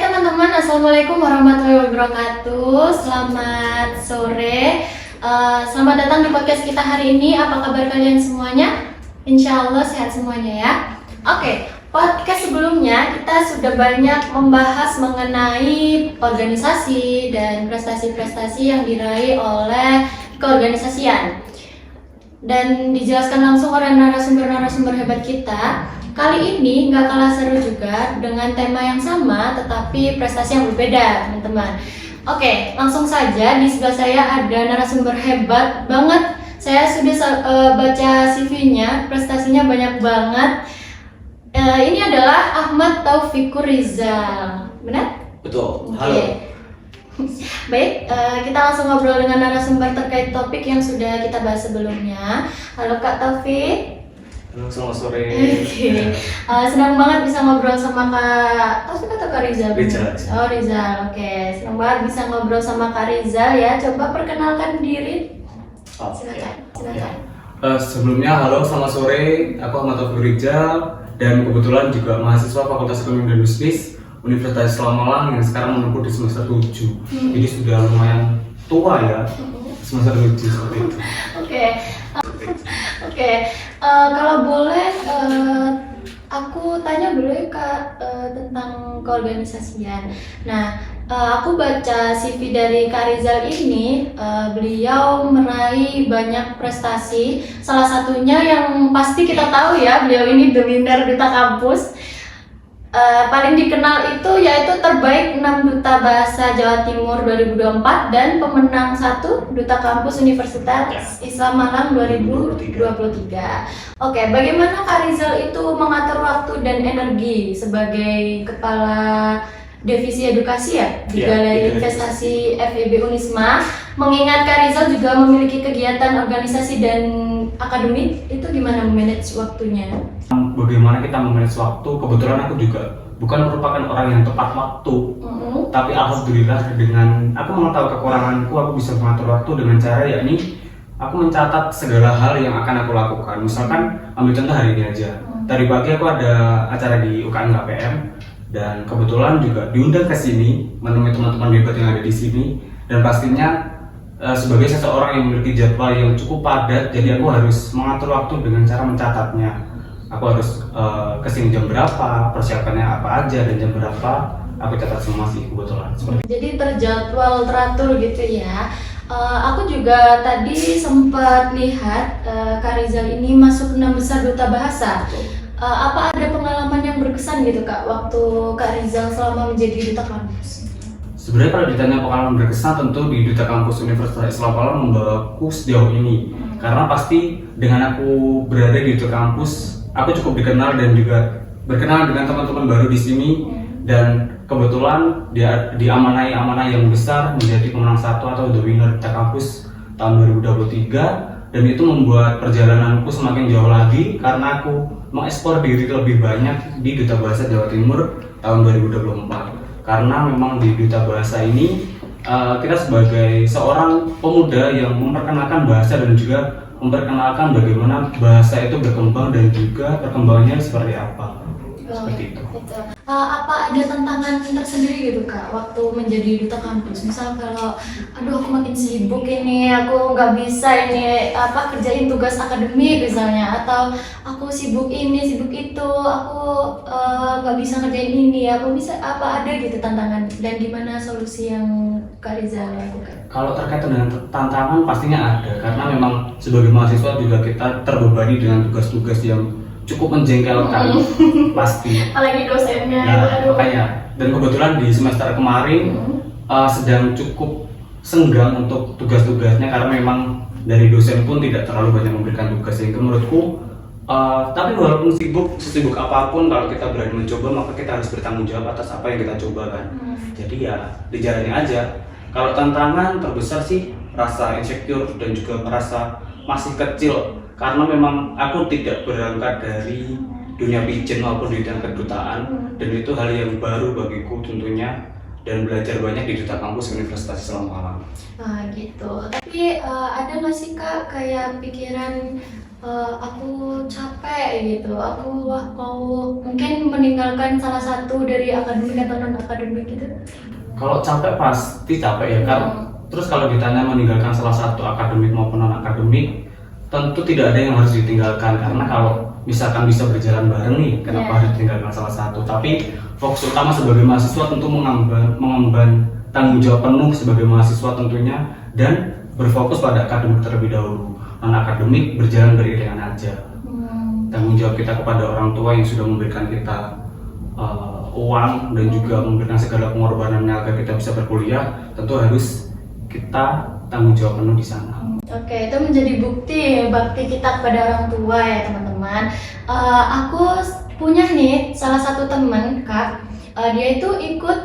teman-teman, Assalamualaikum warahmatullahi wabarakatuh. Selamat sore. Selamat datang di podcast kita hari ini. Apa kabar kalian semuanya? Insya Allah sehat semuanya ya. Oke, podcast sebelumnya kita sudah banyak membahas mengenai organisasi dan prestasi-prestasi yang diraih oleh keorganisasian. Dan dijelaskan langsung oleh narasumber-narasumber hebat kita. Kali ini nggak kalah seru juga dengan tema yang sama tetapi prestasi yang berbeda, teman-teman. Oke, langsung saja di sebelah saya ada narasumber hebat banget. Saya sudah baca CV-nya, prestasinya banyak banget. Ini adalah Ahmad Taufikur Rizal, benar? Betul. Halo. Baik, kita langsung ngobrol dengan narasumber terkait topik yang sudah kita bahas sebelumnya. Halo Kak Taufik. Halo, selamat sore. Oke. Senang banget bisa ngobrol sama Kak Taufik atau Kak Rizal? Rizal. Oh, Rizal. Oke, senang banget bisa ngobrol sama Kak Rizal ya. Coba perkenalkan diri. Silakan. Sebelumnya halo, selamat sore. Aku Ahmad Taufikur Rizal dan kebetulan juga mahasiswa Fakultas Ekonomi dan Bisnis Universitas Islam Malang yang sekarang menempuh di semester 7. Jadi sudah lumayan tua ya. Semester 7 seperti itu. Oke. Kalau boleh aku tanya dulu ya Kak tentang keorganisasian. Nah, aku baca CV dari Kak Rizal ini, beliau meraih banyak prestasi. Salah satunya yang pasti kita tahu ya, beliau ini the winner Duta Kampus. Paling dikenal itu yaitu terbaik 6 Duta Bahasa Jawa Timur 2024 dan pemenang 1 Duta Kampus Universitas Islam Malang 2023. Oke, bagaimana Kak Rizal itu mengatur waktu dan energi sebagai kepala divisi edukasi ya di Galeri Investasi FEB Unisma, mengingat Kak Rizal juga memiliki kegiatan organisasi dan akademik, itu gimana memanage waktunya? Bagaimana kita memanage waktu? Kebetulan aku juga bukan merupakan orang yang tepat waktu, tapi alhamdulillah dengan aku mengetahui kekuranganku, aku bisa mengatur waktu dengan cara yakni aku mencatat segala hal yang akan aku lakukan. Misalkan ambil contoh hari ini aja. Tadi pagi aku ada acara di UKM KPM dan kebetulan juga diundang ke sini menemui teman-teman hebat yang ada di sini, dan pastinya sebagai seseorang yang memiliki jadwal yang cukup padat, jadi aku harus mengatur waktu dengan cara mencatatnya. Aku harus kesini jam berapa, persiapannya apa aja, dan jam berapa aku catat semua sih kebetulan. Jadi terjadwal, teratur gitu ya. Aku juga tadi sempat lihat Kak Rizal ini masuk 6 besar Duta Bahasa. Apa ada pengalaman yang berkesan gitu Kak waktu Kak Rizal selama menjadi Duta Kampus? Sebenarnya kalau ditanya pengalaman berkesan, tentu di Duta Kampus Universitas Islam Malang membawaku sejauh ini. Karena pasti dengan aku berada di Duta Kampus, aku cukup dikenal dan juga berkenalan dengan teman-teman baru di sini, dan kebetulan diamanai amanah yang besar menjadi pemenang 1 atau the winner Duta Kampus tahun 2023, dan itu membuat perjalananku semakin jauh lagi karena aku mengekspor diri lebih banyak di Duta Bahasa Jawa Timur tahun 2024. Karena memang di Duta Bahasa ini kita sebagai seorang pemuda yang memperkenalkan bahasa dan juga memperkenalkan bagaimana bahasa itu berkembang dan juga perkembangannya seperti apa. Seperti itu. Apa ada tantangan tersendiri gitu Kak waktu menjadi Duta Kampus? Misal kalau aduh aku makin sibuk ini, aku nggak bisa ini kerjain tugas akademik misalnya, atau aku sibuk ini sibuk itu, aku nggak bisa ngerjain ini, aku bisa apa ada gitu tantangan, dan gimana solusi yang Kak Rizal lakukan? Kalau terkait dengan tantangan pastinya ada, karena memang sebagai mahasiswa juga kita terbebani dengan tugas-tugas yang cukup menjengkelkan pasti. Apalagi dosennya. Nah, makanya, dan kebetulan di semester kemarin sedang cukup senggang untuk tugas-tugasnya karena memang dari dosen pun tidak terlalu banyak memberikan tugas, sehingga menurutku tapi walaupun sesibuk apapun, kalau kita berani mencoba maka kita harus bertanggung jawab atas apa yang kita coba kan. Jadi ya dijalani aja. Kalau tantangan terbesar sih rasa insecure dan juga merasa masih kecil, karena memang aku tidak berangkat dari dunia pijen maupun di dunia kedutaan, dan itu hal yang baru bagiku tentunya, dan belajar banyak di Duta Kampus Universitas Islam Malang. Gitu. Tapi ada nggak sih Kak kayak pikiran Aku capek gitu, aku mau mungkin meninggalkan salah satu dari akademik atau non akademik gitu. Kalau capek pasti capek ya kan. Terus kalau ditanya meninggalkan salah satu akademik maupun non akademik, tentu tidak ada yang harus ditinggalkan karena kalau misalkan bisa berjalan bareng nih, kenapa harus ditinggalkan salah satu? Tapi fokus utama sebagai mahasiswa tentu mengemban tanggung jawab penuh sebagai mahasiswa tentunya dan berfokus pada akademik terlebih dahulu. Non akademik berjalan beriringan aja. Tanggung jawab kita kepada orang tua yang sudah memberikan kita uang dan juga memberikan segala pengorbanannya agar kita bisa berkuliah, tentu harus kita tanggung jawab penuh di sana. Oke, itu menjadi bukti bakti kita kepada orang tua ya teman-teman. Aku punya nih salah satu teman Kak, dia itu ikut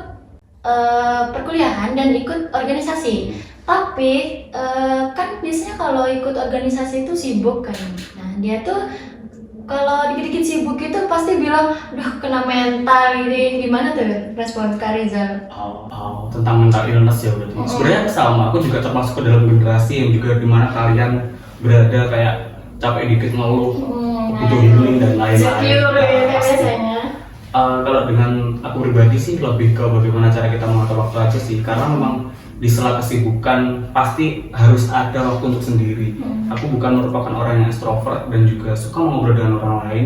perkuliahan dan ikut organisasi. Tapi kan biasanya kalau ikut organisasi itu sibuk kan. Nah dia tuh kalau dikit-dikit sibuk itu pasti bilang, "Duh, kena mental ini." Gimana tuh respon Kak Rizal? Tentang mental illness ya berarti. Sebenarnya sama, aku juga termasuk ke dalam generasi yang juga dimana kalian berada kayak capek dikit ngeluh, butuh healing dan lain-lain. Secure ya biasanya. Kalau dengan aku pribadi sih lebih ke bagaimana cara kita mengatur waktu aja sih, karena memang di sela kesibukan pasti harus ada waktu untuk sendiri. Aku bukan merupakan orang yang extrovert dan juga suka ngobrol dengan orang lain.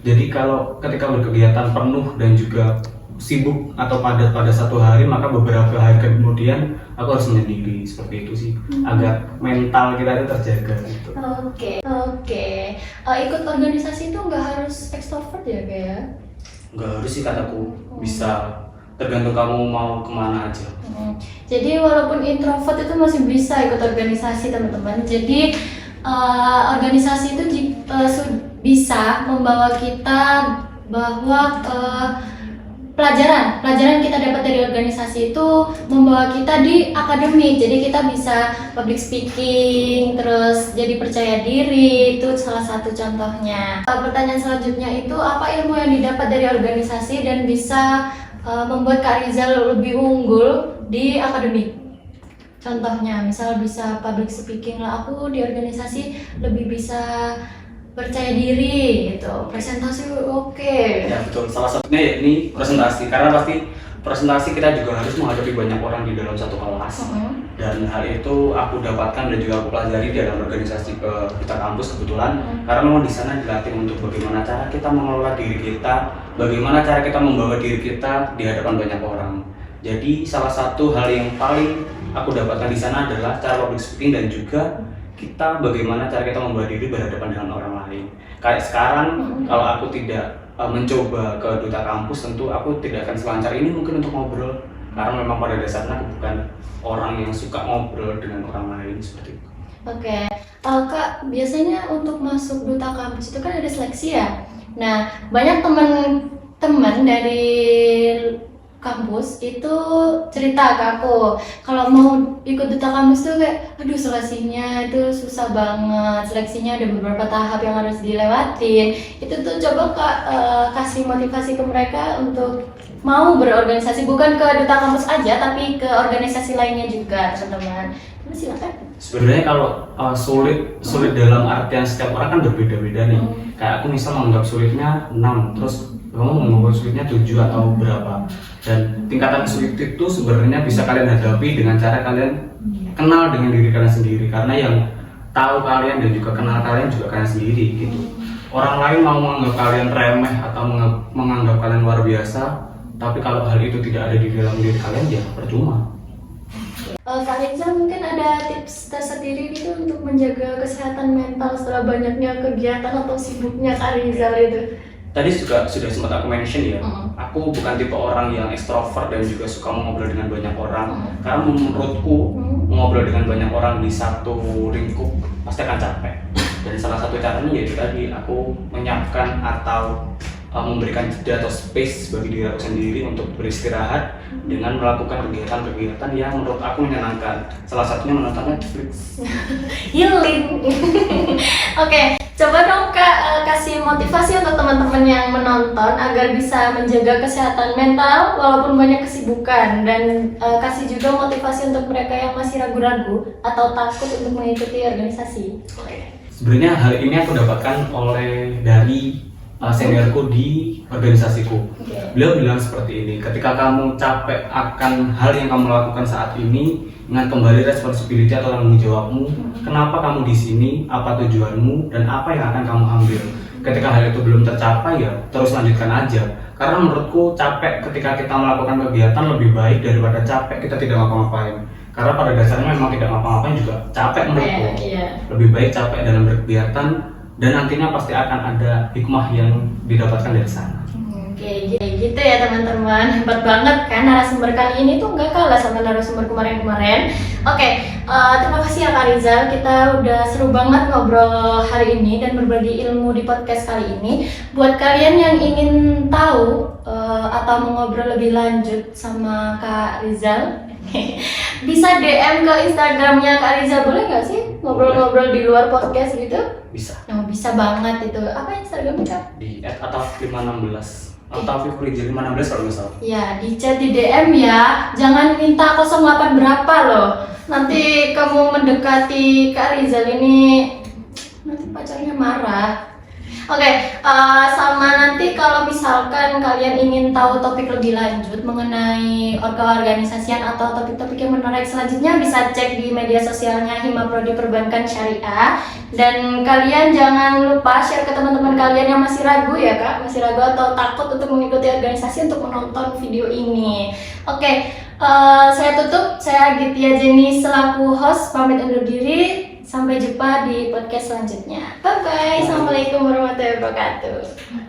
Jadi kalau ketika berkegiatan penuh dan juga sibuk atau padat pada satu hari, maka beberapa hari kemudian aku harus menyendiri seperti itu sih, agar mental kita itu terjaga gitu. Oke. Ikut organisasi itu nggak harus extrovert ya kayak? Nggak harus sih kataku, bisa tergantung kamu mau kemana aja. Jadi walaupun introvert itu masih bisa ikut organisasi teman-teman. Jadi organisasi itu bisa membawa kita bahwa pelajaran kita dapat dari organisasi itu membawa kita di akademik. Jadi kita bisa public speaking, terus jadi percaya diri, itu salah satu contohnya. Pertanyaan selanjutnya itu apa ilmu yang didapat dari organisasi dan bisa membuat Kak Rizal lebih unggul di akademik? Contohnya, misal bisa public speaking lah, aku di organisasi lebih bisa percaya diri gitu, presentasi oke. Ya betul, salah satunya yakni presentasi, karena pasti presentasi kita juga harus menghadapi banyak orang di dalam satu kelas. Dan hal itu aku dapatkan dan juga aku pelajari di dalam organisasi kita kampus kebetulan, karena memang di sana dilatih untuk bagaimana cara kita mengelola diri kita, bagaimana cara kita membawa diri kita di hadapan banyak orang. Jadi salah satu hal yang paling aku dapatkan di sana adalah cara public speaking dan juga kita bagaimana cara kita membawa diri berhadapan dengan orang lain. Kayak sekarang kalau aku tidak mencoba ke duta kampus, tentu aku tidak akan selancar ini mungkin untuk ngobrol, karena memang pada dasarnya aku bukan orang yang suka ngobrol dengan orang lain seperti itu. Oke. Kak, biasanya untuk masuk duta kampus itu kan ada seleksi ya. Nah, banyak teman-teman dari kampus itu cerita ke aku kalau mau ikut duta kampus tuh kayak aduh seleksinya itu susah banget, seleksinya ada beberapa tahap yang harus dilewatin. Itu tuh coba Kak kasih motivasi ke mereka untuk mau berorganisasi, bukan ke duta kampus aja tapi ke organisasi lainnya juga teman-teman. Silakan. Sebenarnya kalau sulit dalam artian setiap orang kan berbeda-beda nih. Kayak aku misal menganggap sulitnya 6, terus kamu menganggap sulitnya 7 atau berapa. Dan tingkatan sulit itu sebenarnya bisa kalian hadapi dengan cara kalian kenal dengan diri kalian sendiri, karena yang tahu kalian dan juga kenal kalian juga kalian sendiri gitu. Orang lain mau menganggap kalian remeh atau menganggap kalian luar biasa, tapi kalau hal itu tidak ada di dalam diri kalian ya percuma. Kak Rizal mungkin ada tips tersendiri gitu untuk menjaga kesehatan mental setelah banyaknya kegiatan atau sibuknya Kak Rizal itu? Tadi juga sudah sempat aku mention ya, aku bukan tipe orang yang ekstrovert dan juga suka mengobrol dengan banyak orang. Karena menurutku mengobrol dengan banyak orang di satu lingkup pasti akan capek. Dan salah satu caranya yaitu tadi aku menyiapkan atau memberikan jeda atau space bagi diri aku sendiri untuk beristirahat dengan melakukan kegiatan-kegiatan yang menurut aku menyenangkan. Salah satunya menonton Netflix. Healing. Oke, coba dong Kak kasih motivasi untuk teman-teman yang menonton agar bisa menjaga kesehatan mental walaupun banyak kesibukan, dan kasih juga motivasi untuk mereka yang masih ragu-ragu atau takut untuk mengikuti organisasi. Sebenarnya hal ini aku dapatkan oleh dari seniorku di organisasiku. Beliau bilang seperti ini, ketika kamu capek akan hal yang kamu lakukan saat ini, ingat kembali responsibility atau tanggung jawabmu. Kenapa kamu di sini? Apa tujuanmu? Dan apa yang akan kamu ambil? Ketika hal itu belum tercapai ya terus lanjutkan aja. Karena menurutku capek ketika kita melakukan kegiatan lebih baik daripada capek kita tidak ngapa-ngapain. Karena pada dasarnya memang tidak ngapa-ngapain juga capek menurutku. Lebih baik capek dalam berkegiatan dan nantinya pasti akan ada hikmah yang didapatkan dari sana. Oke, gitu ya teman-teman. Hebat banget kan narasumber kali ini tuh nggak kalah sama narasumber kemarin-kemarin. Oke, terima kasih ya Kak Rizal. Kita udah seru banget ngobrol hari ini dan berbagi ilmu di podcast kali ini. Buat kalian yang ingin tahu atau mengobrol lebih lanjut sama Kak Rizal, bisa DM ke Instagramnya Kak Rizal, boleh nggak sih ngobrol-ngobrol di luar podcast gitu? Bisa. Oh, bisa banget itu. Apa Instagramnya Kak? Di @ataf516 atau Fikurijal 15 kalau nggak salah. Ya, di chat di DM ya. Jangan minta 08 berapa loh. Nanti kamu mendekati Kak Rizal ini nanti pacarnya marah. Oke, sama nanti kalau misalkan kalian ingin tahu topik lebih lanjut mengenai keorganisasian atau topik-topik yang menarik selanjutnya, bisa cek di media sosialnya Hima Prodi Perbankan Syariah. Dan kalian jangan lupa share ke teman-teman kalian yang masih ragu ya Kak, masih ragu atau takut untuk mengikuti organisasi untuk menonton video ini. Oke, saya tutup. Saya Gitya Jenny selaku host pamit undur diri. Sampai jumpa di podcast selanjutnya. Bye bye. Assalamualaikum warahmatullahi wabarakatuh.